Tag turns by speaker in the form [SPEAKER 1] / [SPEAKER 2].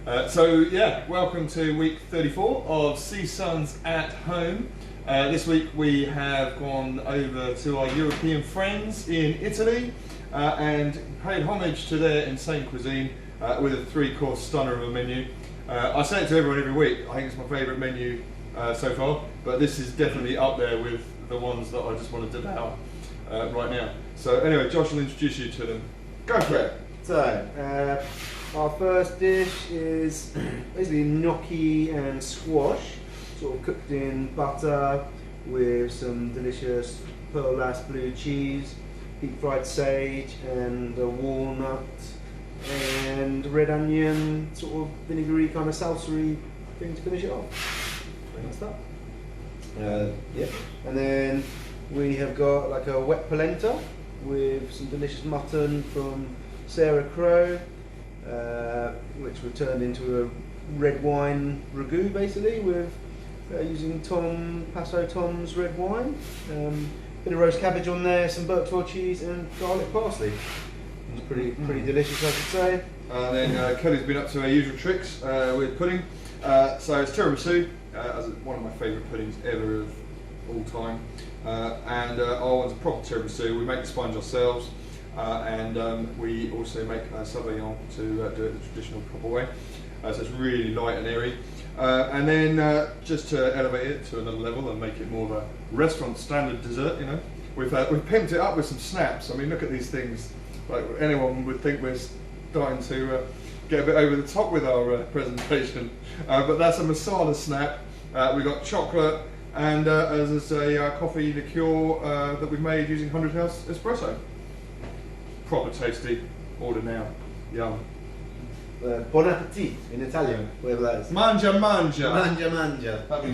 [SPEAKER 1] Welcome to week 34 of CSONS at home. This week we have gone over to our European friends in Italy and paid homage to their insane cuisine with a 3-course stunner of a menu. I say it to everyone every week, I think it's my favourite menu so far, but this is definitely up there with the ones that I just want to devour right now. So anyway, Josh will introduce you to them. Go for it!
[SPEAKER 2] So, our first dish is basically gnocchi and squash, sort of cooked in butter with some delicious pearl-lace blue cheese, deep fried sage and a walnut and red onion, sort of vinegary kind of salsa-y thing to finish it off. That's that. And then we have got like a wet polenta with some delicious mutton from Sarah Crow, which were turned into a red wine ragu basically with using Paso Tom's red wine. Bit of roast cabbage on there, some Berkshire cheese and garlic parsley. It's pretty delicious, I should say.
[SPEAKER 1] And then Kelly's been up to her usual tricks with pudding. So it's tiramisu, as one of my favourite puddings ever of all time. Our one's a proper tiramisu. We make the sponge ourselves. We also make a sabayon to do it the traditional proper way. So it's really light and airy. Just to elevate it to another level and make it more of a restaurant standard dessert, you know, we've pimped it up with some snaps. I mean, look at these things. Like anyone would think we're starting to get a bit over the top with our presentation, but that's a masala snap. We've got chocolate and as a coffee liqueur that we've made using 100 House espresso. Proper tasty. Order now. Yum.
[SPEAKER 2] Buon appetit in Italian, whatever that is.
[SPEAKER 1] Mangia, mangia.
[SPEAKER 2] Mangia, mangia.